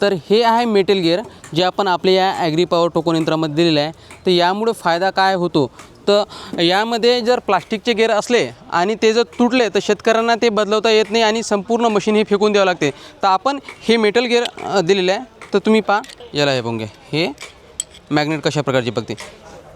तर हे आहे मेटल गिअर जे आपण आपल्या या ॲग्री पॉवर टोकन यंत्रामध्ये दिलेलं आहे। तर यामुळे फायदा काय होतो, तर यामध्ये जर प्लास्टिकचे गिअर असले आणि ते जर तुटले तर शेतकऱ्यांना ते बदलवता येत नाही आणि संपूर्ण मशीन हे फेकून द्यावं लागते। तर आपण हे मेटल गिअर दिलेलं आहे। तर तुम्ही पहा, याला हे बघा, हे मॅग्नेट कशा प्रकारचे बघते,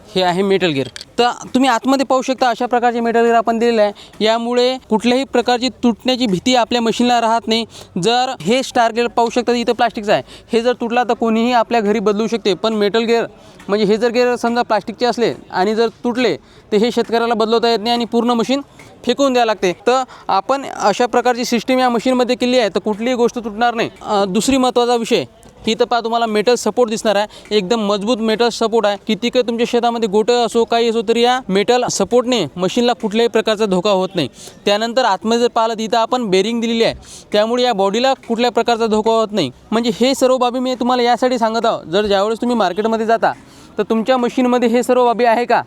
हे आहे मेटल गिअर। तर तुम्ही आतमध्ये पाहू शकता अशा प्रकारचे मेटल गिअर आपण दिलेलं आहे। यामुळे कुठल्याही प्रकारची तुटण्याची भीती आपल्या मशीनला राहत नाही। जर हे स्टार गिअर पाहू शकता इथं प्लास्टिकचं आहे, हे जर तुटला तर कोणीही आपल्या घरी बदलू शकते। पण मेटल गिअर म्हणजे हे जर गिअर समजा प्लास्टिकचे असले आणि जर तुटले तर हे शेतकऱ्याला बदलवता येत नाही आणि पूर्ण मशीन फेकून द्यावं लागते। तर आपण अशा प्रकारची सिस्टीम या मशीनमध्ये केली आहे, तर कुठलीही गोष्ट तुटणार नाही। दुसरी महत्त्वाचा विषय, ही तर पहा तुम्हाला मेटल सपोर्ट दिसणार आहे, एकदम मजबूत मेटल सपोर्ट आहे। किती काही तुमच्या शेतामध्ये गोटं असो काही असो तरी या मेटल सपोर्टने मशीनला कुठल्याही प्रकारचा धोका होत नाही। त्यानंतर आतमध्ये जर पाहिलं तिथं आपण बेरिंग दिलेली आहे, त्यामुळे या बॉडीला कुठल्या प्रकारचा धोका होत नाही। म्हणजे हे सर्व बाबी मी तुम्हाला यासाठी सांगत आहो, जर ज्यावेळेस तुम्ही मार्केटमध्ये जाता तर तुमच्या मशीनमध्ये हे सर्व बाबी आहे का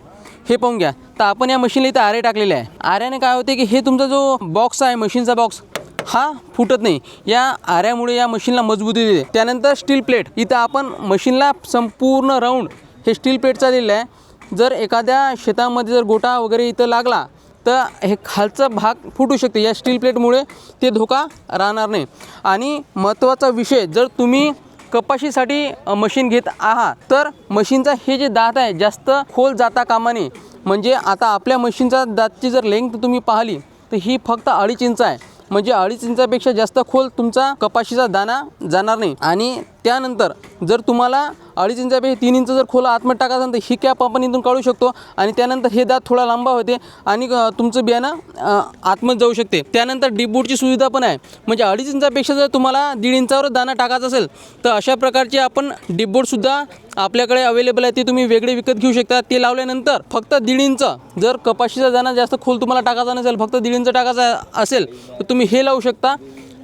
हे पाहून घ्या। तर आपण या मशीनला इथं आरे टाकलेले आहे। आऱ्याने काय होते की हे तुमचा जो बॉक्स आहे मशीनचा बॉक्स हा फुटत नाही, या आऱ्यामुळे या मशीनला मजबूती देते। त्यानंतर स्टील प्लेट, इथं आपण मशीनला संपूर्ण राऊंड हे स्टील प्लेटचा दिलेला आहे। जर एखाद्या शेतामध्ये जर गोटा वगैरे इथं लागला तर हे खालचा भाग फुटू शकते, या स्टील प्लेटमुळे ते धोका राहणार नाही। आणि महत्त्वाचा विषय, जर तुम्ही कपाशीसाठी मशीन घेत आहात तर मशीनचा हे जे दात आहे जास्त खोल जाता कामा नये। म्हणजे आता आपल्या मशीनचा दातची जर लेंथ तुम्ही पाहिली तर ही फक्त 2.5 इंच आहे, म्हणजे 2.5 इंचापेक्षा जास्त खोल तुमचा कपाशीचा दाना जाणार नाही। आणि त्यानंतर जर तुम्हाला 2.5 इंचापेक्षा 3 इंच जर खोल आतमध्ये टाकायचं तर ही कॅप आपण इथून काढू शकतो आणि त्यानंतर हे दात थोडा लांबा होते आणि तुमचं बियाणं आतमध्ये जाऊ शकते। त्यानंतर डीपबोर्डची सुविधा पण आहे, म्हणजे 2.5 इंचापेक्षा जर तुम्हाला 1.5 इंचावर दाना टाकायचा असेल तर अशा प्रकारचे आपण डीपबोर्डसुद्धा आपल्याकडे अवेलेबल आहे, ते तुम्ही वेगळे विकत घेऊ शकता। ते लावल्यानंतर फक्त 1.5 इंच, जर कपाशीचा दाना जास्त खोल तुम्हाला टाकायचा नसेल, फक्त 1.5 इंच टाकायचा असेल तर तुम्ही हे लावू शकता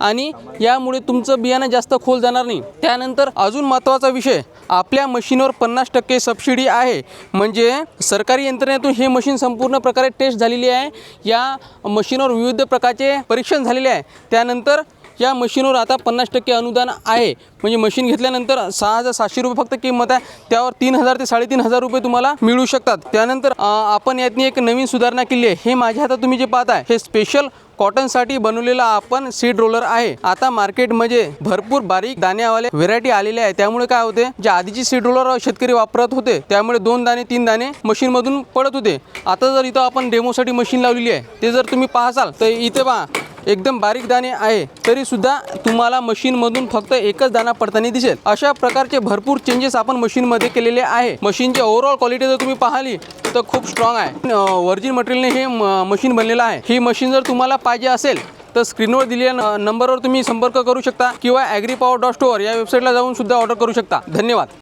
आणि यामुळे तुमचं बियाणं जास्त खोल जाणार नाही। त्यानंतर अजून महत्त्वाचा विषय, आपल्या मशीनवर 50% सबसिडी आहे, म्हणजे सरकारी यंत्रणेतून हे मशीन संपूर्ण प्रकारे टेस्ट झालेली आहे। या मशीनवर विविध प्रकारचे परीक्षण झालेले आहे। त्यानंतर या मशीनवर आता 50% अनुदान आहे, म्हणजे मशीन घेतल्यानंतर 6,700 रुपये फक्त किंमत आहे, त्यावर 3,000 ते 3,500 रुपये तुम्हाला मिळू शकतात। त्यानंतर आपण यातनी एक नवीन सुधारणा केली आहे, हे माझ्या हातात तुम्ही जे पाहताय हे स्पेशल कॉटनसाठी बनवलेला आपण सीड रोलर आहे। आता मार्केटमध्ये भरपूर बारीक दाण्यावाले व्हेरायटी आलेले आहे, त्यामुळे काय होते, जे आधीची सीड रोलर शेतकरी वापरत होते त्यामुळे 2 दाणे 3 दाणे मशीनमधून पडत होते। आता जर इथं आपण डेमोसाठी मशीन लावलेली आहे, ते जर तुम्ही पाहाल तर इथे पहा एकदम बारीक दाणे आहे, तरीसुद्धा तुम्हाला मशीनमधून फक्त एकच दाणा पडताना दिसेल। अशा प्रकारचे भरपूर चेंजेस आपण मशीनमध्ये केलेले आहे। मशीनची ओव्हरऑल क्वालिटी जर तुम्ही पाहिली तर खूप स्ट्रॉंग आहे, व्हर्जिन मटेरियलने हे मशीन बनलेलं आहे। ही मशीन जर तुम्हाला पाहिजे असेल तर स्क्रीनवर दिलेल्या नंबरवर तुम्ही संपर्क करू शकता किंवा ॲग्रीपॉवर.स्टोअर या वेबसाईटला जाऊन सुद्धा ऑर्डर करू शकता। धन्यवाद।